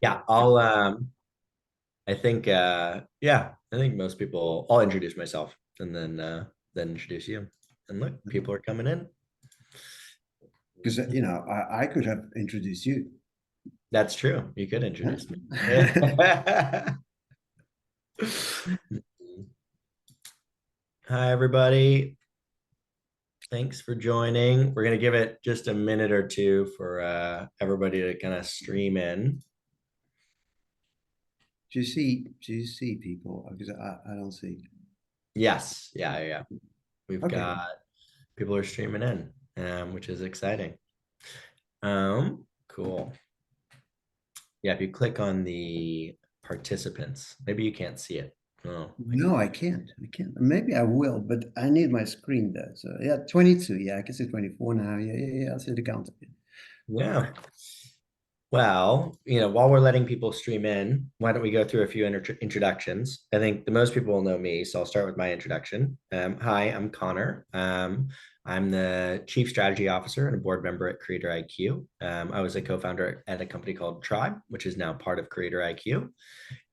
Yeah, I think most people, I'll introduce myself and then introduce you. And look, people are coming in. Because I could have introduced you. That's true. You could introduce me. Yeah. Hi, everybody. Thanks for joining. We're gonna give it just a minute or two for everybody to kind of stream in. Do you see people? Because I don't see. Yes, yeah. We've Okay. got people are streaming in, which is exciting. Cool. Yeah, if you click on the participants, maybe you can't see it. Oh, No, I can't. I can't. Maybe I will, but I need my screen there. So yeah, 22. Yeah, I can see 24 now. Yeah. I see the count. yeah. Well, while we're letting people stream in, why don't we go through a few introductions? I think the most people will know me, so I'll start with my introduction. Hi, I'm Conor. I'm the Chief Strategy Officer and a board member at CreatorIQ. I was a co-founder at a company called Tribe, which is now part of CreatorIQ.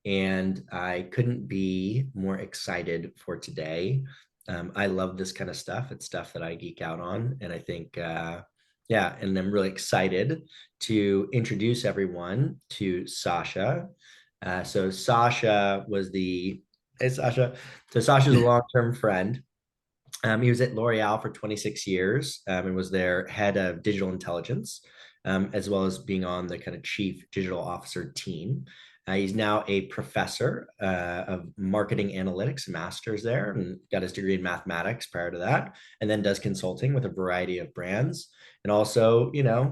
And I couldn't be more excited for today. I love this kind of stuff. It's stuff that I geek out on. And I think, and I'm really excited to introduce everyone to Sasha. So Sasha was hey, Sasha. So Sasha's a long-term friend. He was at L'Oreal for 26 years and was their head of digital intelligence, as well as being on the kind of chief digital officer team. He's now a professor of marketing analytics, master's there, and got his degree in mathematics prior to that, and then does consulting with a variety of brands. And also,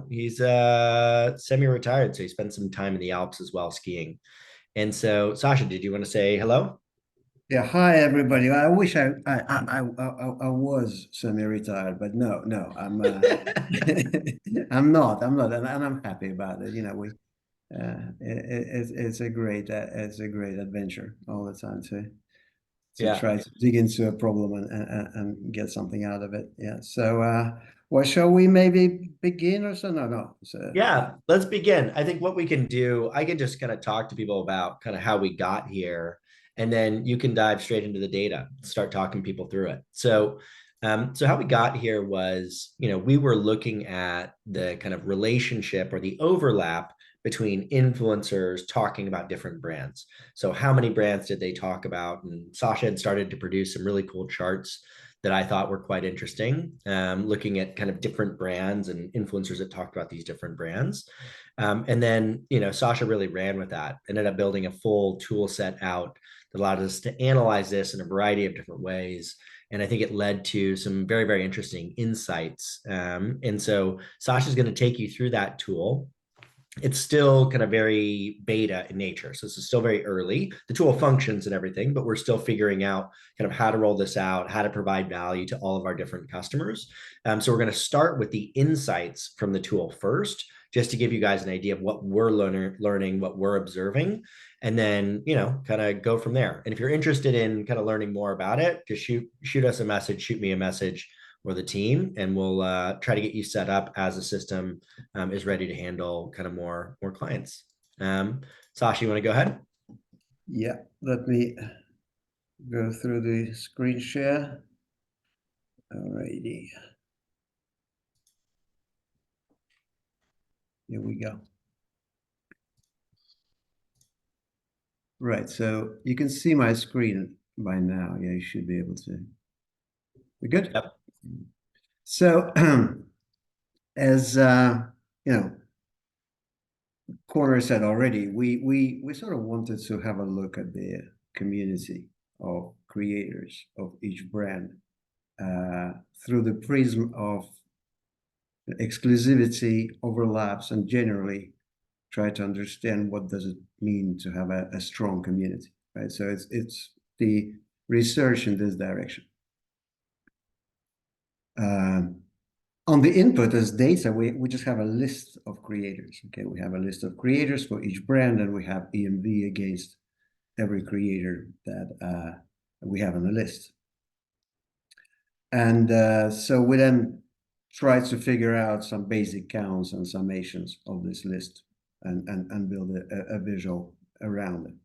he's semi-retired, so he spent some time in the Alps as well skiing. And so, Sasha, did you want to say hello? Yeah, hi everybody. I wish I was semi-retired, but no, I'm not, and I'm happy about it. It's a great adventure all the time to Yeah. try to dig into a problem and get something out of it. Yeah. So, well, shall we maybe begin or so? No. So, Yeah, let's begin. I think what we can do, I can just kind of talk to people about kind of how we got here, and then you can dive straight into the data, start talking people through it. So how we got here was, we were looking at the kind of relationship or the overlap between influencers talking about different brands. So how many brands did they talk about? And Sasha had started to produce some really cool charts that I thought were quite interesting, looking at kind of different brands and influencers that talked about these different brands. And then, Sasha really ran with that, ended up building a full tool set out that allowed us to analyze this in a variety of different ways. And I think it led to some very, very interesting insights. And so Sasha's going to take you through that tool. It's still kind of very beta in nature. So this is still very early. The tool functions and everything, but we're still figuring out kind of how to roll this out, how to provide value to all of our different customers. So we're going to start with the insights from the tool first, just to give you guys an idea of what we're learning, what we're observing, and then, kind of go from there. And if you're interested in kind of learning more about it, just shoot us a message, shoot me a message or the team, and we'll try to get you set up as a system is ready to handle kind of more clients. Sasha, you want to go ahead? yeah, let me go through the screen share. Alrighty. Here we go. Right, so you can see my screen by now. Yeah, you should be able to. We good? Yep. So, as you know, Conor said already, we sort of wanted to have a look at the community of creators of each brand through the prism of exclusivity, overlaps, and generally try to understand what does it mean to have a strong community, right? So it's the research in this direction. On the input as data, we just have a list of creators. Okay, we have a list of creators for each brand, and we have EMV against every creator that we have on the list. And so we then try to figure out some basic counts and summations of this list. and build a visual around it.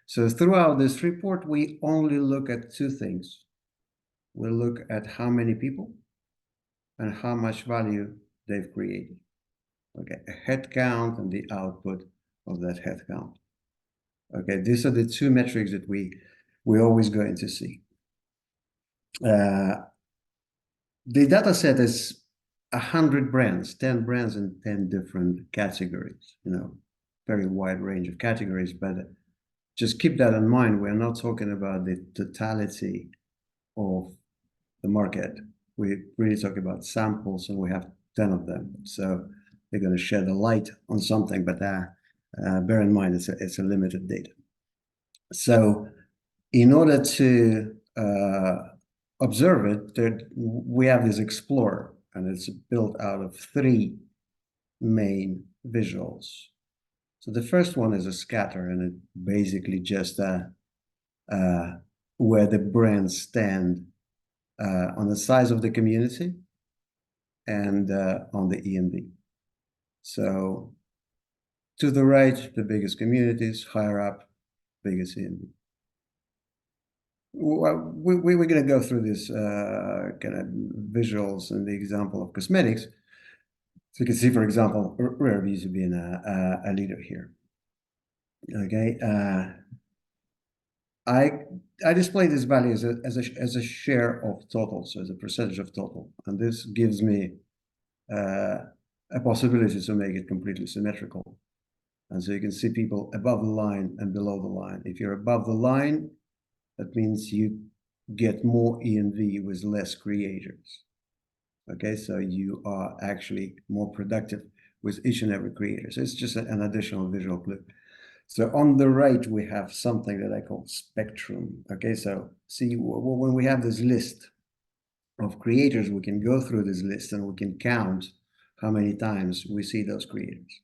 So throughout this report, we only look at two things. We look at how many people and how much value they've created. Okay, a head count and the output of that head count. Okay, these are the two metrics that we're always going to see. The data set is 100 brands, 10 brands in 10 different categories, very wide range of categories, but just keep that in mind. We're not talking about the totality of the market. We really talk about samples, and we have 10 of them. So they're going to shed a light on something, but bear in mind it's a limited data. So in order to observe it, we have this Explorer, and it's built out of 3 main visuals. So the first one is a scatter, and it basically just where the brands stand on the size of the community and on the EMV. So to the right, the biggest communities, higher up, biggest EMV. Well, we're going to go through this kind of visuals and the example of cosmetics. So you can see, for example, rare beauty being a leader here. Okay, I display this value as a share of total, so as a percentage of total, and this gives me a possibility to make it completely symmetrical. And so you can see people above the line and below the line. If you're above the line, that means you get more ENV with less creators. Okay, so you are actually more productive with each and every creator. So it's just an additional visual clue. So on the right, we have something that I call spectrum. Okay, so see, when we have this list of creators, we can go through this list and we can count how many times we see those creators.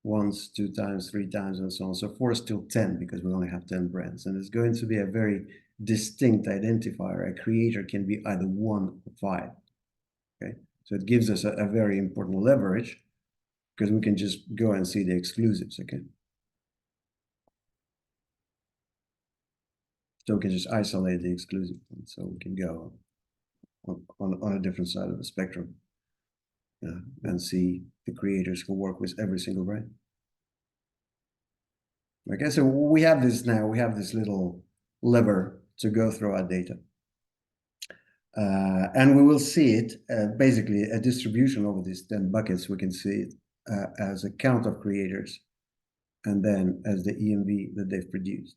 Once, 2 times, 3 times, and so on and so forth, till 10, because we only have 10 brands. And it's going to be a very distinct identifier. A creator can be either 1 or 5. Okay, so it gives us a very important leverage, because we can just go and see the exclusives. Okay, so we can just isolate the exclusive, and so we can go on a different side of the spectrum and see the creators who work with every single brand. Okay, so we have this now. We have this little lever to go through our data. And we will see it, basically a distribution over these 10 buckets. We can see it as a count of creators, and then as the EMV that they've produced.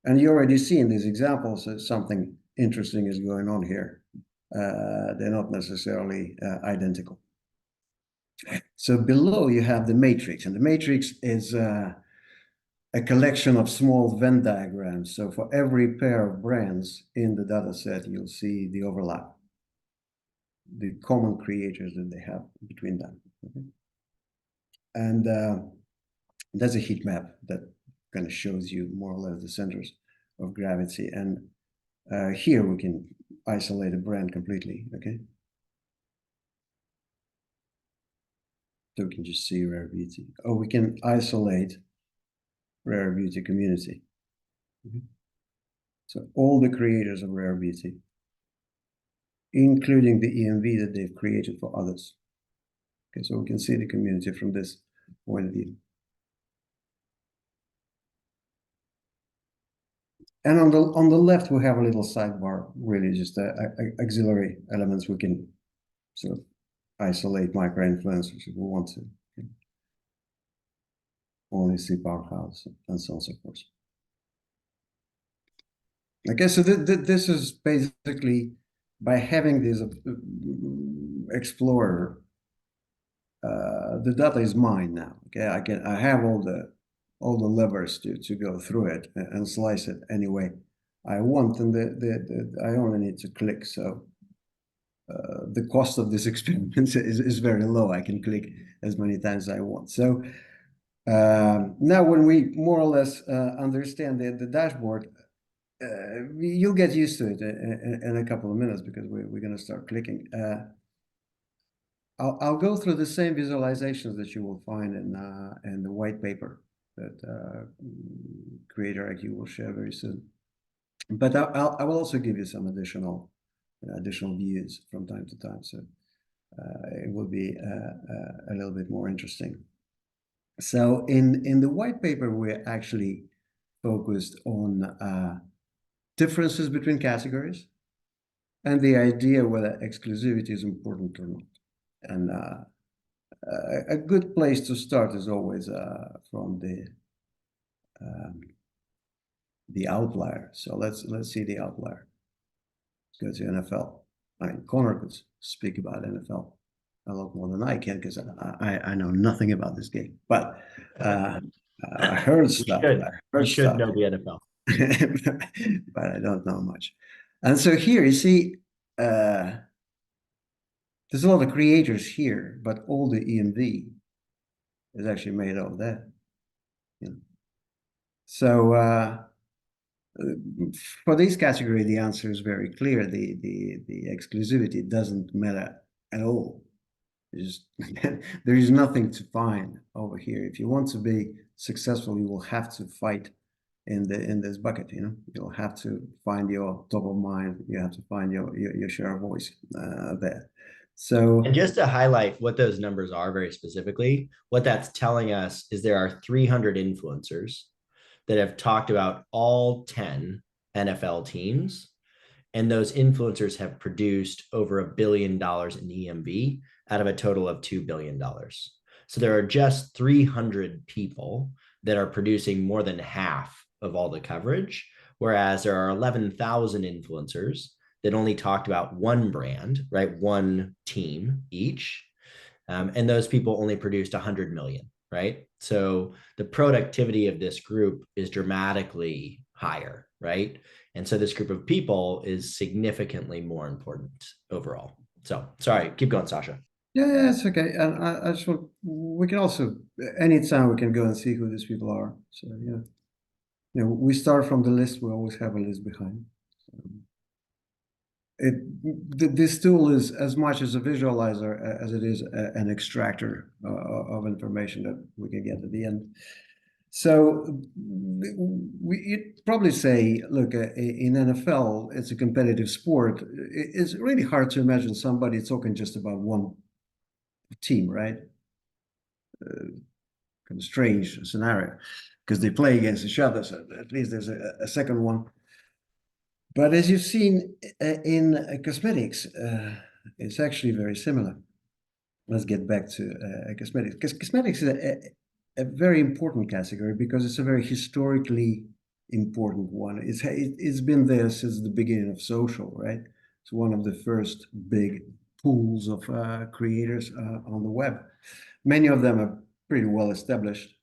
And you already see in these examples that something interesting is going on here. They're not necessarily identical. So below you have the matrix, and the matrix is a collection of small Venn diagrams. So for every pair of brands in the data set, you'll see the overlap, the common creators that they have between them. Okay? And there's a heat map that kind of shows you more or less the centers of gravity. And here we can isolate a brand completely, okay? So we can just see rare beauty. Or we can isolate rare beauty community. So all the creators of rare beauty, including the EMV that they've created for others. Okay, so we can see the community from this point of view. And on the left, we have a little sidebar, really just auxiliary elements. We can sort of isolate micro-influencers if we want to. Okay. Only see powerhouse and so on and so forth. Okay, so this is basically by having this explorer, the data is mine now. Okay, I have all the levers to go through it and slice it any way I want, and I only need to click. So the cost of this experiment is very low. I can click as many times as I want. So now when we more or less understand the dashboard, you'll get used to it in a couple of minutes, because we're going to start clicking. I'll go through the same visualizations that you will find in the white paper that CreatorIQ will share very soon. But I will also give you some additional views from time to time, so it will be a little bit more interesting. So in the white paper, we're actually focused on differences between categories and the idea whether exclusivity is important or not. And a good place to start is always from the outlier. So let's see the outlier. Let's go to NFL. I mean, Conor could speak about NFL a lot more than I can because I know nothing about this game. But I heard stuff. You should know the NFL. But I don't know much. And so here you see, there's a lot of creators here, but all the EMV is actually made of that. You know. So for this category, the answer is very clear. The exclusivity doesn't matter at all. There is nothing to find over here. If you want to be successful, you will have to fight in this bucket. You know, you'll have to find your top of mind. You have to find your share of voice there. So, and just to highlight what those numbers are very specifically, what that's telling us is there are 300 influencers that have talked about all 10 NFL teams. And those influencers have produced over $1 billion in EMV out of a total of $2 billion. So there are just 300 people that are producing more than half of all the coverage, whereas there are 11,000 influencers that only talked about one brand, right? One team each. And those people only produced 100 million, right? So the productivity of this group is dramatically higher, right? And so this group of people is significantly more important overall. So sorry, keep going, Sasha. Yeah, it's okay. And I just want, we can also, anytime we can go and see who these people are. So, we start from the list. We always have a list behind. This tool is as much as a visualizer as it is an extractor of information that we can get at the end. So you'd probably say, look, in NFL, it's a competitive sport. It's really hard to imagine somebody talking just about one team, right? Kind of strange scenario because they play against each other. So at least there's a second one. But as you've seen in cosmetics, it's actually very similar. Let's get back to cosmetics. Because cosmetics is a very important category because it's a very historically important one. It's been there since the beginning of social, right? It's one of the first big pools of creators on the web. Many of them are pretty well established.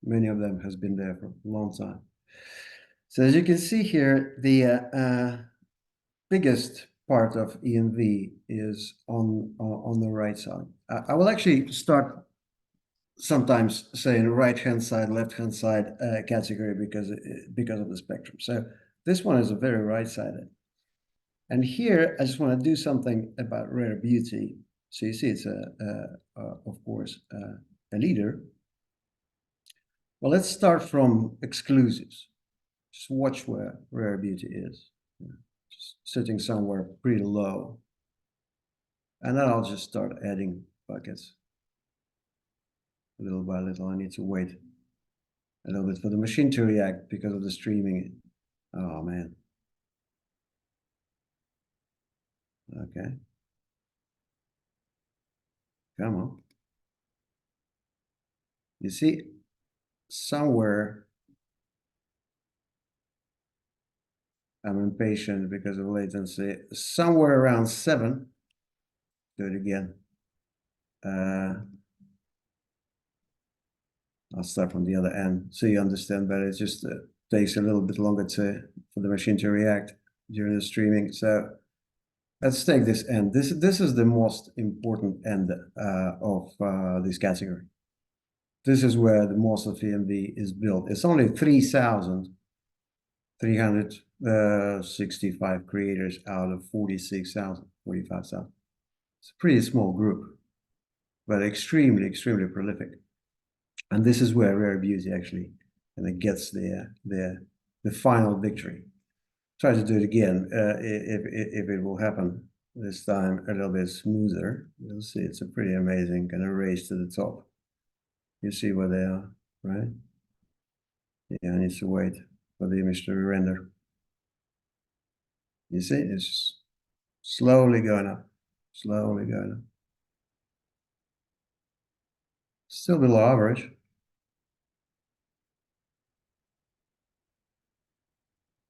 Many of them has been there for a long time. So as you can see here, the biggest part of EMV is on the right side. I will actually start sometimes saying right-hand side, left-hand side category because of the spectrum. So this one is a very right-sided. And here, I just want to do something about rare beauty. So you see it's, of course, a leader. Well, let's start from exclusives. Just watch where rare beauty is. Just sitting somewhere pretty low. And then I'll just start adding buckets. Little by little, I need to wait a little bit for the machine to react because of the streaming. Oh, man. Okay. Come on. You see, somewhere I'm impatient because of latency. Somewhere around 7. Do it again. I'll start from the other end so you understand better. It just takes a little bit longer for the machine to react during the streaming. So let's take this end. This is the most important end of this category. This is where the most of EMV is built. It's only 3,365 creators out of 46,000, 45,000. It's a pretty small group. but extremely prolific. And this is where Rare Beauty actually kind of gets the final victory. Try to do it again if it will happen this time a little bit smoother. You'll see it's a pretty amazing kind of race to the top. You see where they are, right? Yeah, I need to wait for the image to render. You see, it's slowly going up, slowly going up. Still below average.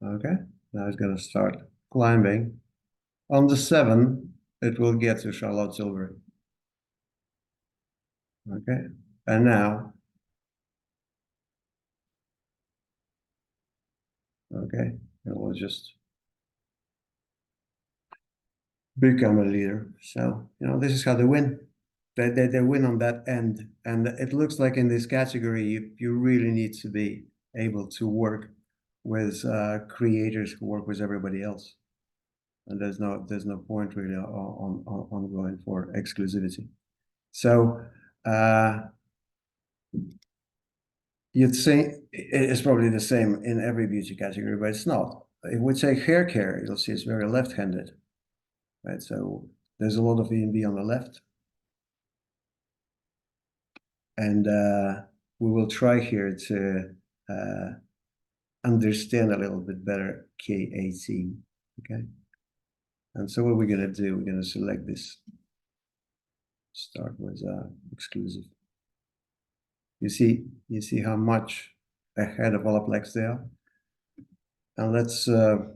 Okay, now it's going to start climbing. On the 7, it will get to Charlotte Silver. Okay, and now, okay, it will just become a leader. So, this is how they win. They win on that end. And it looks like in this category, you really need to be able to work with creators who work with everybody else. And there's no point really on going for exclusivity. So you'd think it's probably the same in every beauty category, but it's not. If we take hair care, you'll see it's very left-handed, right? So there's a lot of E&B on the left. And we will try here to understand a little bit better K18, okay? And so what we're going to do, we're going to select this. Start with exclusive. You see how much ahead of Olaplex they are? And it's a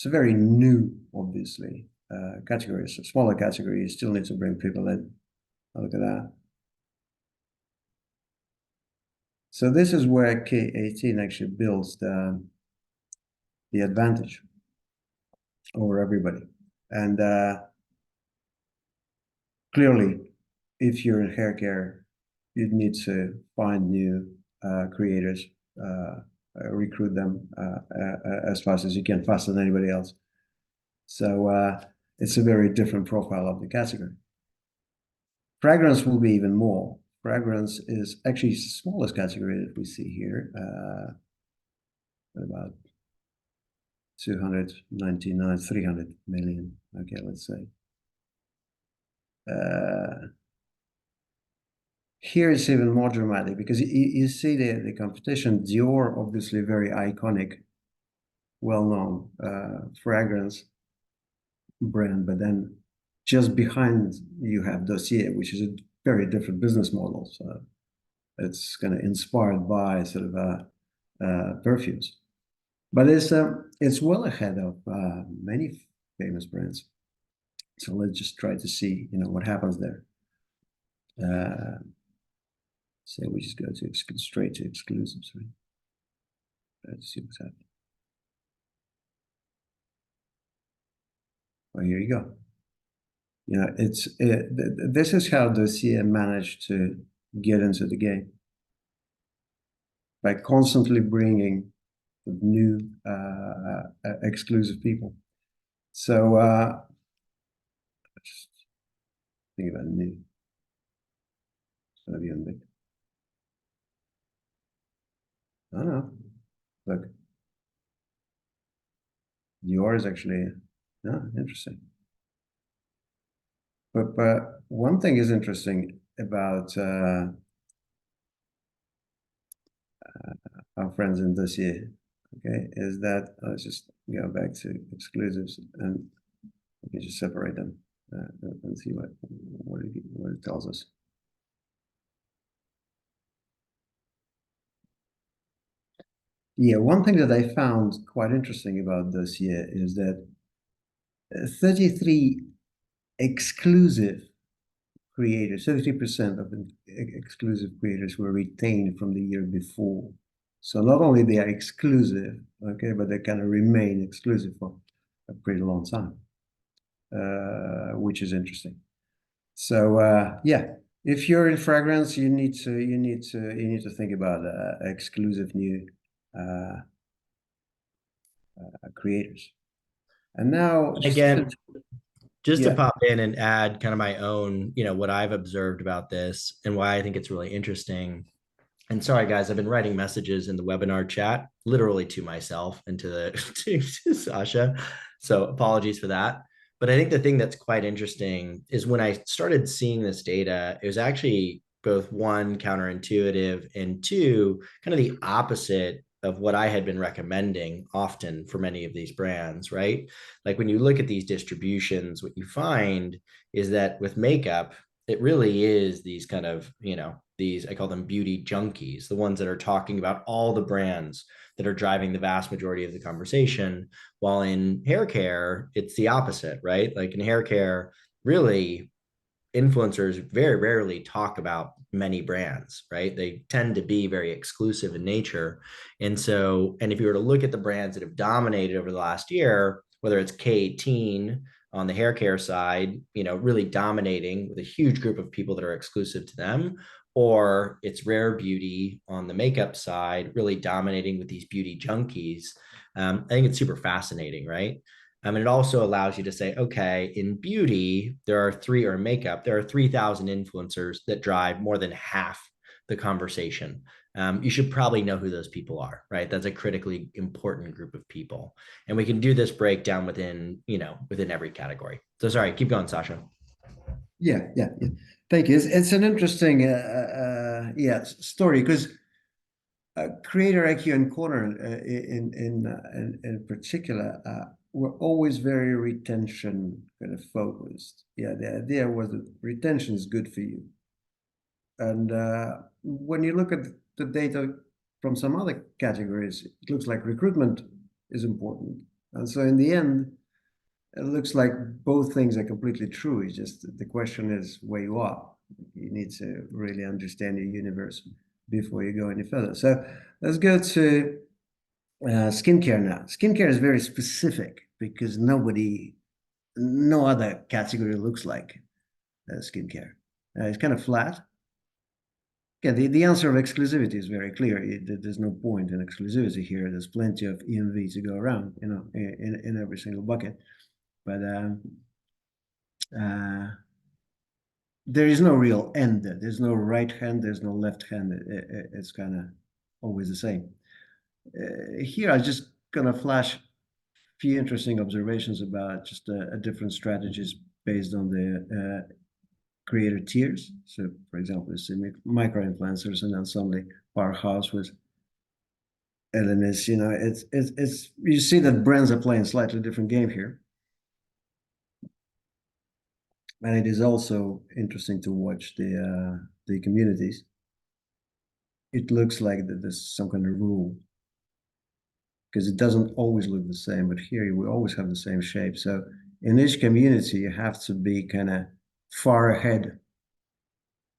very new, obviously, category. It's a smaller category. You still need to bring people in. Look at that. So this is where K18 actually builds the advantage over everybody. And clearly, if you're in hair care, you'd need to find new creators, recruit them as fast as you can, faster than anybody else. So it's a very different profile of the category. Fragrance will be even more. Fragrance is actually the smallest category that we see here, about 299, 300 million. Okay, let's say. Here it's even more dramatic because you see the competition. Dior, obviously very iconic, well-known fragrance brand, but then just behind you have Dossier, which is a very different business model. So it's kind of inspired by sort of perfumes, but it's well ahead of many famous brands. So let's just try to see what happens there. So we just go to straight to exclusives, right? Let's see what's happening. Oh, here you go. This is how Dossier managed to get into the game by constantly bringing new exclusive people. So just think about new. It's gonna be on big. Oh no, look, Dior is actually interesting. But one thing is interesting about our friends in Dossier, okay, is that let's just go back to exclusives and we can just separate them and see what it tells us. Yeah, one thing that I found quite interesting about Dossier is that 33 exclusive creators, 33% of the exclusive creators were retained from the year before. So not only they are exclusive, okay, but they kind of remain exclusive for a pretty long time, which is interesting. So yeah, if you're in fragrance, you need to think about exclusive new creators. And now again, just to Yeah. pop in and add kind of my own, what I've observed about this and why I think it's really interesting. And sorry, guys, I've been writing messages in the webinar chat, literally to myself and to the to Sasha. So apologies for that. But I think the thing that's quite interesting is when I started seeing this data, it was actually both one, counterintuitive, and two, kind of the opposite of what I had been recommending often for many of these brands, right? Like when you look at these distributions, what you find is that with makeup, it really is these kind of, these, I call them beauty junkies, the ones that are talking about all the brands that are driving the vast majority of the conversation. While in hair care, it's the opposite, right? Like in hair care, really, influencers very rarely talk about many brands, right? They tend to be very exclusive in nature. And if you were to look at the brands that have dominated over the last year, whether it's K18 on the hair care side, really dominating with a huge group of people that are exclusive to them, or it's Rare Beauty on the makeup side, really dominating with these beauty junkies. I think it's super fascinating, right? And it also allows you to say, okay, in beauty, or makeup, there are 3,000 influencers that drive more than half the conversation. You should probably know who those people are, right? That's a critically important group of people. And we can do this breakdown within every category. So sorry, keep going, Sasha. Yeah. Thank you. It's an interesting, yeah, story because CreatorIQ and Conor in particular were always very retention kind of focused. Yeah, the idea was that retention is good for you. And when you look at the data from some other categories, it looks like recruitment is important. And so in the end, it looks like both things are completely true. It's just the question is where you are. You need to really understand your universe before you go any further. So let's go to skincare now. Skincare is very specific because no other category looks like skincare. It's kind of flat. Yeah, the answer of exclusivity is very clear. There's no point in exclusivity here. There's plenty of EMV to go around, in every single bucket. But uh, there is no real end. There's no right hand. There's no left hand. It's kind of always the same. Here, I'm just gonna flash a few interesting observations about just different strategies based on the creator tiers. So, for example, it's micro influencers, and then suddenly powerhouse with LNS. It's you see that brands are playing a slightly different game here. And it is also interesting to watch the communities. It looks like that there's some kind of rule because it doesn't always look the same, but here we always have the same shape. So in each community, you have to be kind of far ahead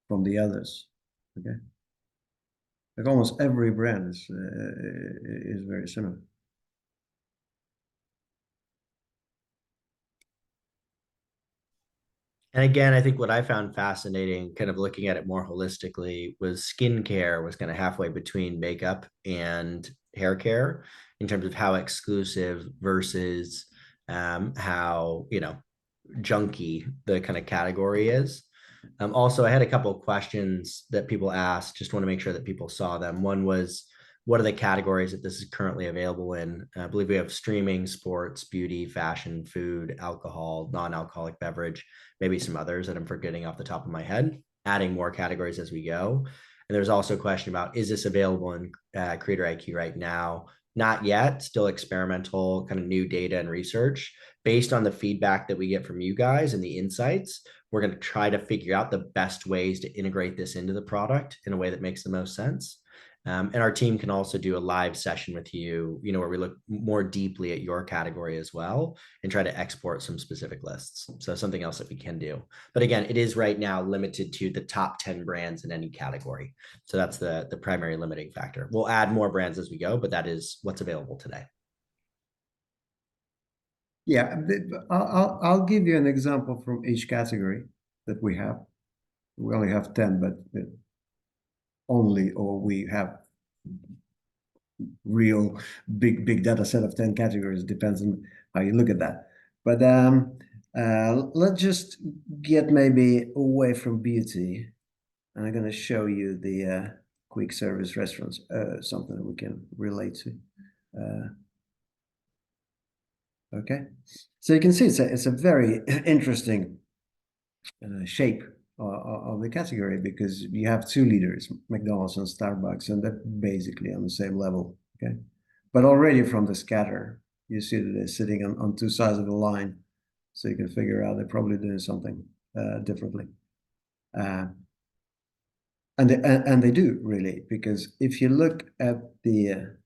from the others. Okay, like almost every brand is very similar. And again, I think what I found fascinating, kind of looking at it more holistically, was skincare was kind of halfway between makeup and hair care in terms of how exclusive versus how, junky the kind of category is. Also, I had a couple of questions that people asked. Just want to make sure that people saw them. One was, what are the categories that this is currently available in? I believe we have streaming, sports, beauty, fashion, food, alcohol, non-alcoholic beverage, maybe some others that I'm forgetting off the top of my head, adding more categories as we go. And there's also a question about, is this available in CreatorIQ right now? Not yet, still experimental, kind of new data and research. Based on the feedback that we get from you guys and the insights, we're going to try to figure out the best ways to integrate this into the product in a way that makes the most sense. And our team can also do a live session with you, where we look more deeply at your category as well and try to export some specific lists. So something else that we can do. But again, it is right now limited to the top 10 brands in any category. So that's the primary limiting factor. We'll add more brands as we go, but that is what's available today. Yeah, I'll give you an example from each category that we have. We only have 10, but we have real big data set of 10 categories. Depends on how you look at that. But Let's just get maybe away from beauty, and I'm going to show you the quick service restaurants, something that we can relate to. Okay, so you can see it's a very interesting shape of the category, because you have two leaders, McDonald's and Starbucks, and they're basically on the same level. Okay, but already from the scatter, you see that they're sitting on two sides of the line, so you can figure out they're probably doing something differently. And they do really, because if you look at the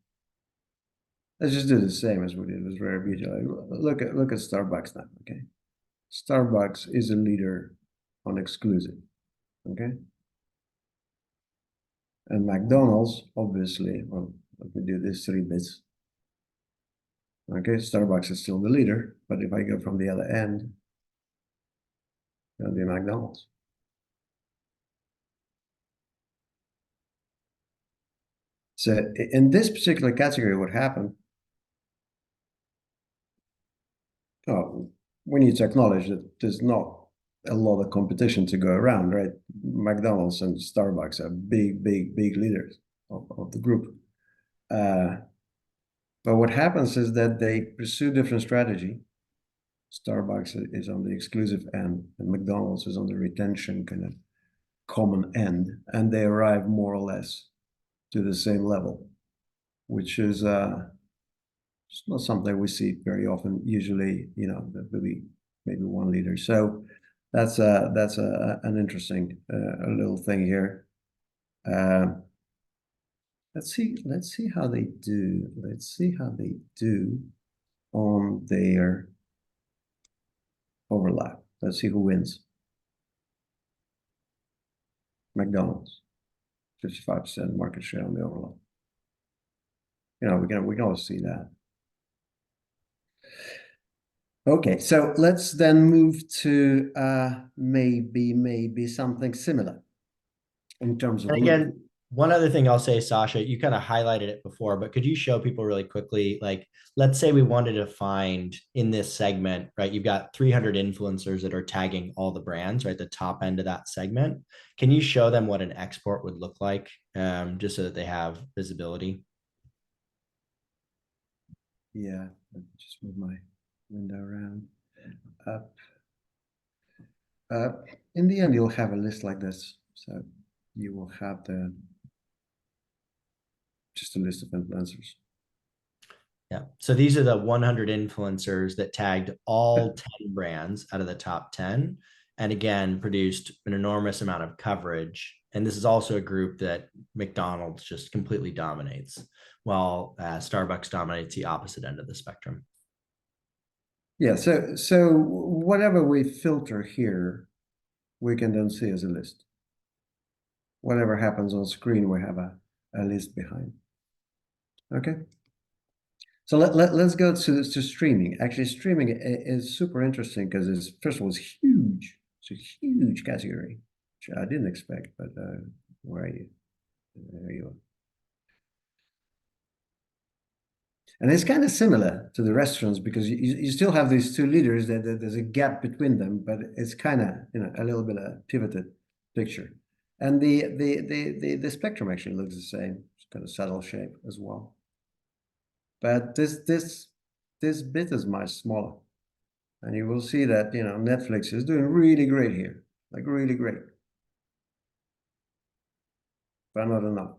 let's just do the same as we did with Rare Beauty. Look at Starbucks now. Okay, Starbucks is a leader on exclusive. Okay, and McDonald's obviously. Well, let me do this 3 bits. Okay, Starbucks is still the leader, but if I go from the other end, it'll be McDonald's. So in this particular category, what happened? Oh, we need to acknowledge that there's not a lot of competition to go around, right? McDonald's and Starbucks are big leaders of the group. But what happens is that they pursue different strategy. Starbucks is on the exclusive end, and McDonald's is on the retention kind of common end, and they arrive more or less to the same level, which is it's not something we see very often. Usually, maybe one leader. So that's an interesting a little thing here. Let's see how they do. Let's see how they do on their overlap. Let's see who wins. McDonald's, 55% market share on the overlap. We can all see that. Okay, so let's then move to maybe something similar in terms of. And again, one other thing I'll say, Sasha, you kind of highlighted it before, but could you show people really quickly, like, let's say we wanted to find in this segment, right? You've got 300 influencers that are tagging all the brands, right? The top end of that segment. Can you show them what an export would look like, just so that they have visibility? Yeah, let me just move my window around. In the end, you'll have a list like this. So you will have just a list of influencers. Yeah. So these are the 100 influencers that tagged all 10 brands out of the top 10, and again, produced an enormous amount of coverage. And this is also a group that McDonald's just completely dominates, while Starbucks dominates the opposite end of the spectrum. Yeah, so whatever we filter here, we can then see as a list. Whatever happens on screen, we have a list behind. Okay. So let's go to streaming. Actually, streaming is super interesting because it's, first of all, it's huge. It's a huge category, which I didn't expect, but where are you? There you are. And it's kind of similar to the restaurants, because you still have these two leaders that there's a gap between them, but it's kind of a little bit of pivoted picture. And the spectrum actually looks the same. It's kind of subtle shape as well. But this bit is much smaller. And you will see that Netflix is doing really great here. Like really great. But not enough.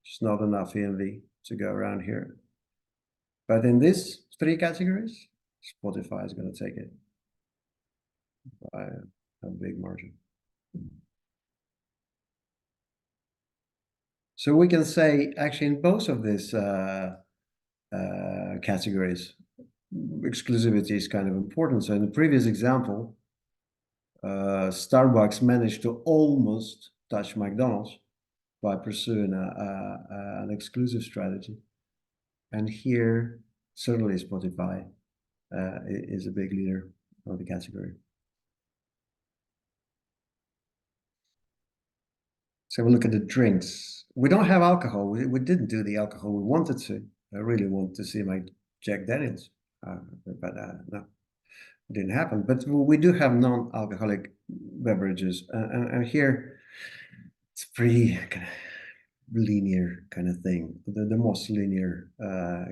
Just not enough EMV to go around here. But in these 3 categories, Spotify is going to take it by a big margin. So we can say, actually, in both of these categories, exclusivity is kind of important. So in the previous example, Starbucks managed to almost touch McDonald's by pursuing an exclusive strategy. And here, certainly Spotify is a big leader of the category. So we look at the drinks. We don't have alcohol. We didn't do the alcohol we wanted to. I really want to see my Jack Daniels, but no. didn't happen. But we do have non-alcoholic beverages, and here it's pretty kind of linear kind of thing. The most linear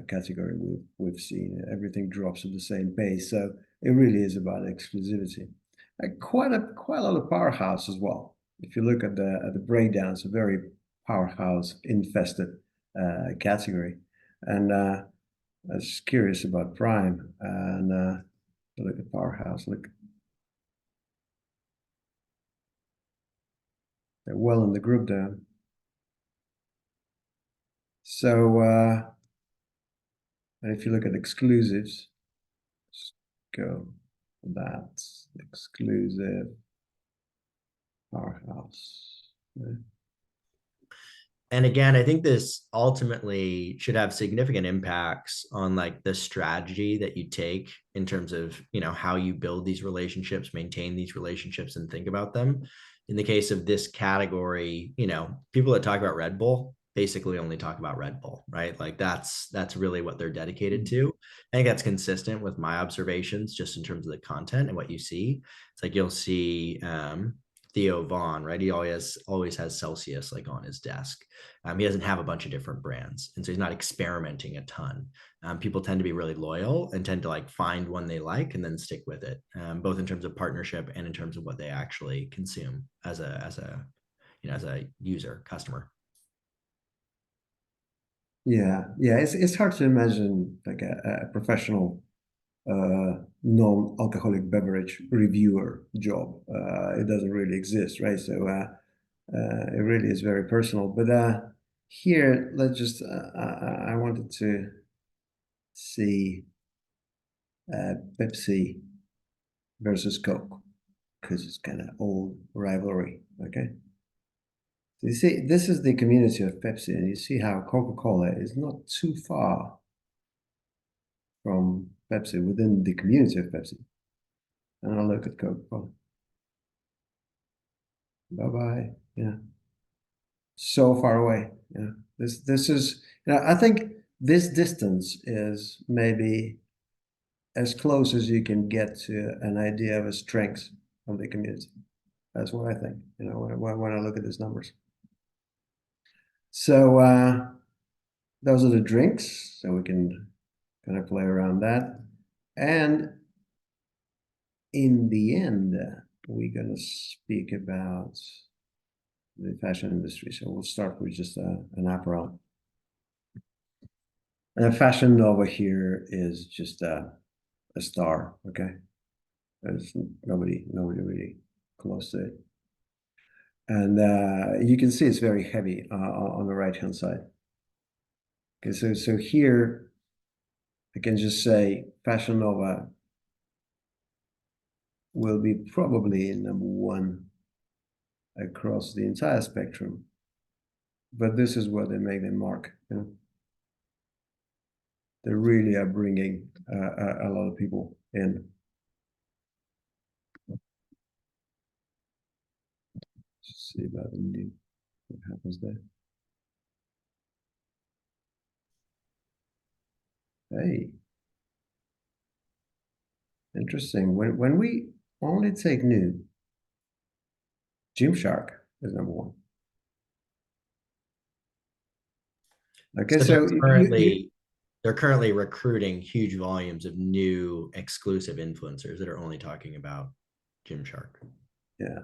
category we've seen. Everything drops at the same pace, so it really is about exclusivity. Quite a lot of powerhouse as well. If you look at the breakdown, it's a very powerhouse infested category, and I was curious about Prime and look at powerhouse. Look, they're well in the group there. So, and if you look at exclusives, let's go that exclusive powerhouse. Yeah. And again, I think this ultimately should have significant impacts on like the strategy that you take in terms of, how you build these relationships, maintain these relationships, and think about them. In the case of this category, people that talk about Red Bull basically only talk about Red Bull, right? Like that's really what they're dedicated to. I think that's consistent with my observations just in terms of the content and what you see. It's like you'll see Theo Vaughn, right? He always has Celsius like on his desk. He doesn't have a bunch of different brands, and so he's not experimenting a ton. People tend to be really loyal and tend to like find one they like and then stick with it, both in terms of partnership and in terms of what they actually consume as a user customer. Yeah, it's hard to imagine like a professional non-alcoholic beverage reviewer job. It doesn't really exist, right? So it really is very personal. But here, let's just, I wanted to see Pepsi versus Coke because it's kind of old rivalry, okay? So you see, this is the community of Pepsi, and you see how Coca-Cola is not too far from Pepsi within the community of Pepsi. And I'll look at Coca-Cola. Bye-bye. Yeah. So far away. Yeah. This is, I think this distance is maybe as close as you can get to an idea of a strength of the community. That's what I think, when I look at these numbers. So those are the drinks. So we can kind of play around that. And in the end, we're going to speak about the fashion industry. So we'll start with just an apparel. And fashion over here is just a star, okay? There's nobody really close to it. And you can see it's very heavy on the right-hand side. Okay, so here I can just say Fashion Nova will be probably number one across the entire spectrum. But this is where they make their mark. They really are bringing a lot of people in. Let's see about India. What happens there? Hey, interesting. When we only take new, Gymshark is number one. Okay, So so they're currently recruiting huge volumes of new exclusive influencers that are only talking about Gymshark. Yeah,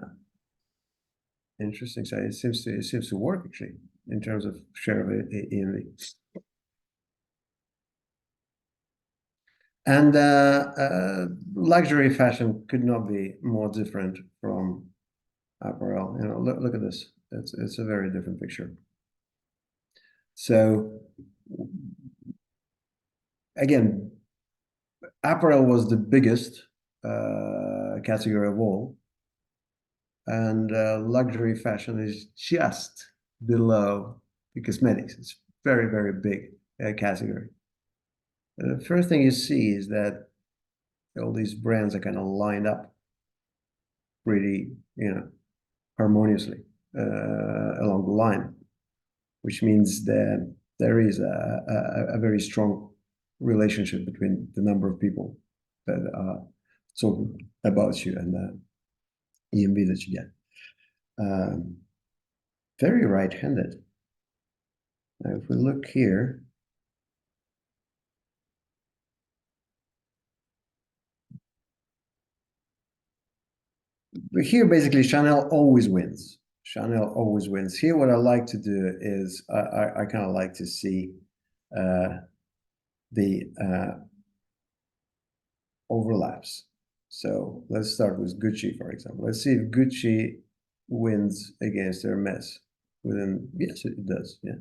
interesting. So it seems to work actually in terms of share of EMV. And luxury fashion could not be more different from apparel. Look at this. It's a very different picture. So again, apparel was the biggest category of all, and luxury fashion is just below the cosmetics. It's very, very big category. The first thing you see is that all these brands are kind of lined up pretty, harmoniously along the line, which means that there is a very strong relationship between the number of people that are sort of about you and the EMB that you get. Very right-handed. Now, if we look here, but here basically Chanel always wins. Chanel always wins. Here, what I like to do is I kind of like to see the overlaps. So let's start with Gucci, for example. Let's see if Gucci wins against Hermes. Within, yes, it does, yeah.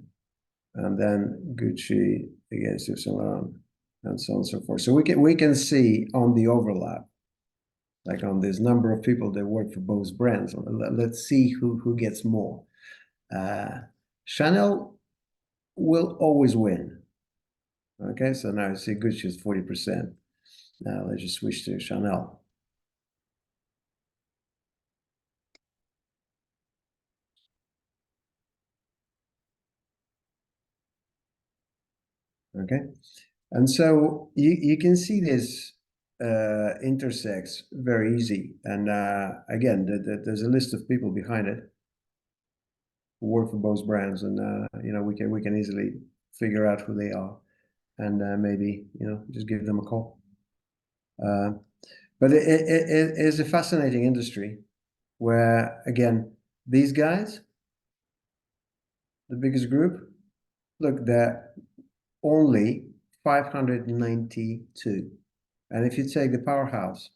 And then Gucci against Yves Saint Laurent, and so on and so forth. So we can see on the overlap, like on this number of people that work for both brands. Let's see who gets more. Chanel will always win. Okay, so now I see Gucci is 40%. Now let's just switch to Chanel. Okay, and so you can see this intersects very easy. And again, there's a list of people behind it who work for both brands, and you know, we can easily figure out who they are, and maybe, you know, just give them a call. But it is a fascinating industry where, again, these guys, the biggest group, look, they're only 592. And if you take the powerhouse,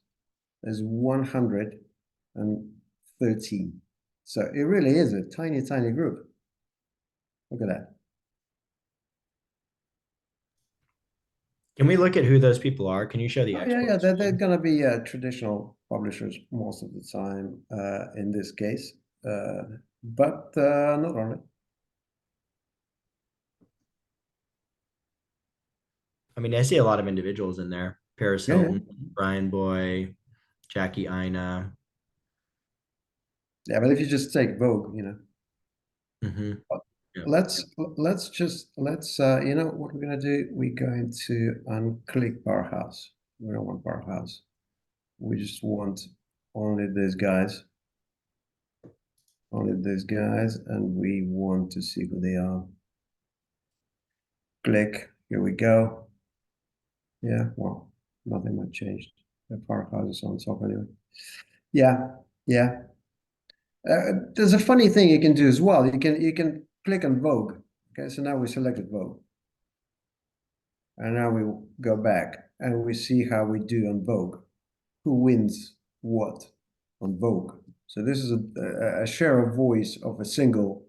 there's 113. So it really is a tiny, tiny group. Look at that. Can we look at who those people are? Can you show the Oh, yeah, experts? they're going to be traditional publishers most of the time in this case, but not only. I mean, I see a lot of individuals in there. Paris Yeah, yeah. Hilton, Brian Boy, Jackie Ina. Yeah, but if you just take Vogue, you know, Mm-hmm. Yeah. let's just you know what we're gonna do? We're going to unclick Powerhouse. We don't want Powerhouse. We just want only these guys, and we want to see who they are. Click. Here we go. Yeah, well, nothing much changed. The Powerhouse is on top anyway. Yeah, yeah. There's a funny thing you can do as well. You can click on Vogue. Okay, so now we selected Vogue. And now we go back and we see how we do on Vogue. Who wins what on Vogue? So this is a share of voice of a single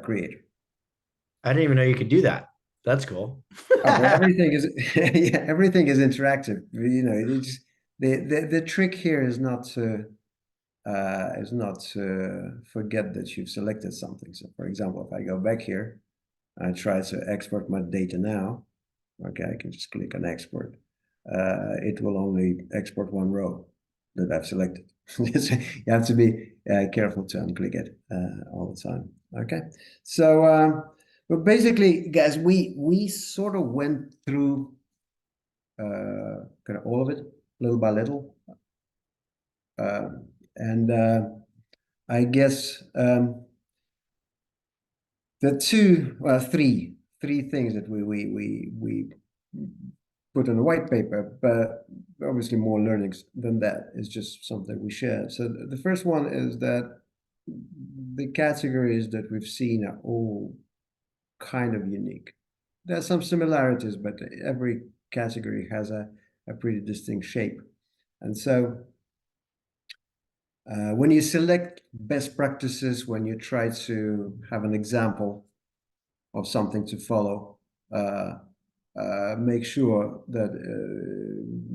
creator. I didn't even know you could do that. That's cool. Oh, but everything is yeah, everything is interactive. You know, it's the trick here is not to forget that you've selected something. So for example, if I go back here, I try to export my data now. Okay, I can just click on export. It will only export one row that I've selected. You have to be careful to unclick it all the time. Okay, so but basically, guys, we sort of went through kind of all of it, little by little, and I guess the three things that we put on a white paper, but obviously more learnings than that is just something we shared. So the first one is that the categories that we've seen are all kind of unique. There's some similarities, but every category has a pretty distinct shape. And so when you select best practices, when you try to have an example of something to follow, make sure that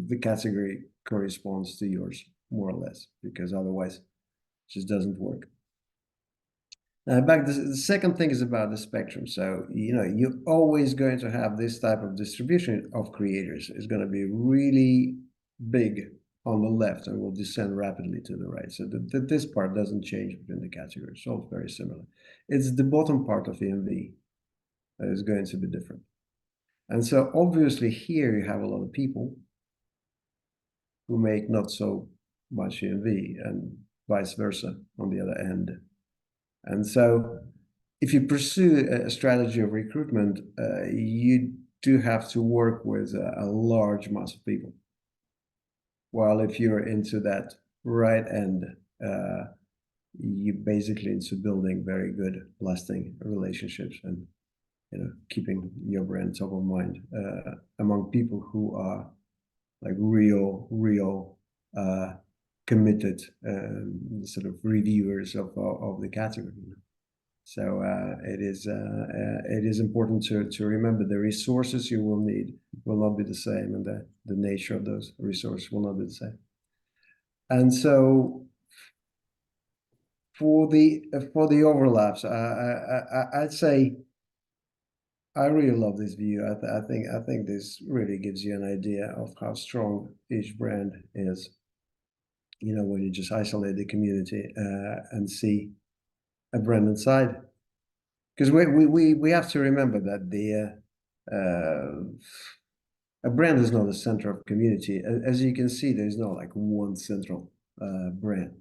the category corresponds to yours, more or less, because otherwise it just doesn't work. The second thing is about the spectrum. So, you know, you're always going to have this type of distribution of creators. It's going to be really big on the left and will descend rapidly to the right. So this part doesn't change between the categories. It's all very similar. It's the bottom part of the MV that is going to be different. And so obviously here you have a lot of people. who make not so much EMV, and vice versa on the other end. And so if you pursue a strategy of recruitment, you do have to work with a large mass of people. While if you're into that right end, you basically into building very good lasting relationships and keeping your brand top of mind among people who are like real committed sort of reviewers of the category. So it is important to remember the resources you will need will not be the same, and the nature of those resources will not be the same. And so for the overlaps, I'd say I really love this view. I think this really gives you an idea of how strong each brand is. When you just isolate the community and see a brand inside, because we have to remember that a brand is not the center of community. As you can see, there's no like one central brand.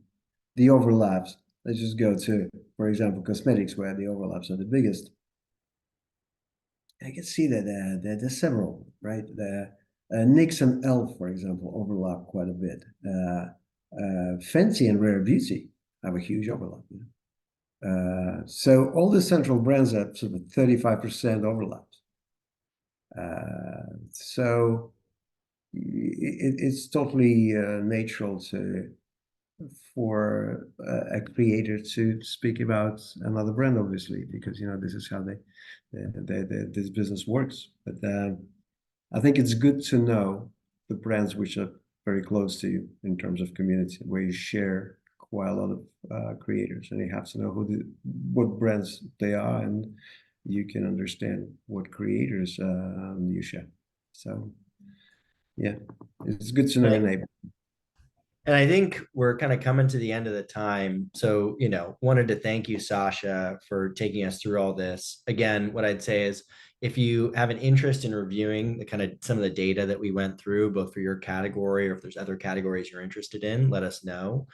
The overlaps. Let's just go to, for example, cosmetics, where the overlaps are the biggest. I can see that there's several, right? NYX and ELF, for example, overlap quite a bit. Fenty and Rare Beauty have a huge overlap. So all the central brands have sort of 35% overlaps. So it's totally natural for a creator to speak about another brand, obviously, because this is how this business works. But I think it's good to know the brands which are very close to you in terms of community, where you share quite a lot of creators, and you have to know what brands they are, and you can understand what creators you share. So yeah, it's good to know your neighbor. And I think we're kind of coming to the end of the time. So, wanted to thank you, Sasha, for taking us through all this. Again, what I'd say is if you have an interest in reviewing the kind of some of the data that we went through, both for your category or if there's other categories you're interested in, let us know.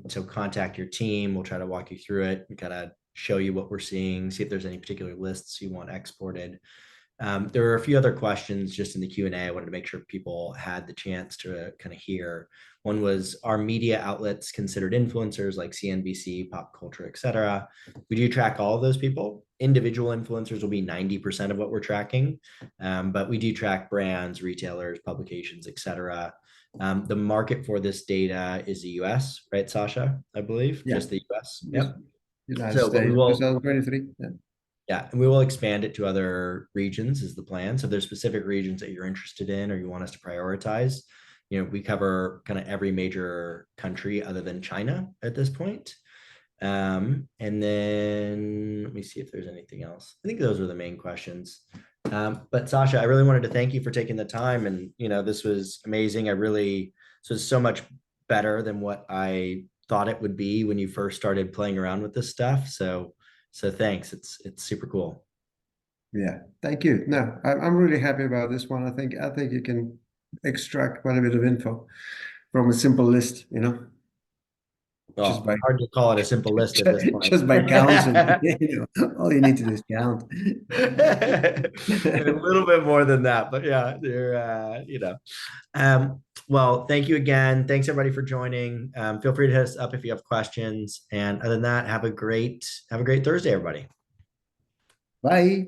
So contact your team. We'll try to walk you through it and kind of show you what we're seeing, see if there's any particular lists you want exported. There were a few other questions just in the Q&A. I wanted to make sure people had the chance to kind of hear. One was, are media outlets considered influencers like CNBC, pop culture, et cetera? We do track all of those people. Individual influencers will be 90% of what we're tracking, but we do track brands, retailers, publications, et cetera. The market for this data is the US, right, Sasha? I believe, yeah. Just the US. Just Yep. United States, 2023. Yeah. Yeah, and we will expand it to other regions is the plan. So if there's specific regions that you're interested in or you want us to prioritize, we cover kind of every major country other than China at this point. And then let me see if there's anything else. I think those were the main questions. But Sasha, I really wanted to thank you for taking the time. And, this was amazing. This was so much better than what I thought it would be when you first started playing around with this stuff. So thanks. It's super cool. Yeah, thank you. No, I'm really happy about this one. I think you can extract quite a bit of info from a simple list, Well, just by hard to call it a simple list at this point. just by counting. All you need to do is count. A little bit more than that, but yeah, well, thank you again. Thanks everybody for joining. Feel free to hit us up if you have questions. And other than that, have a great Thursday, everybody. Bye.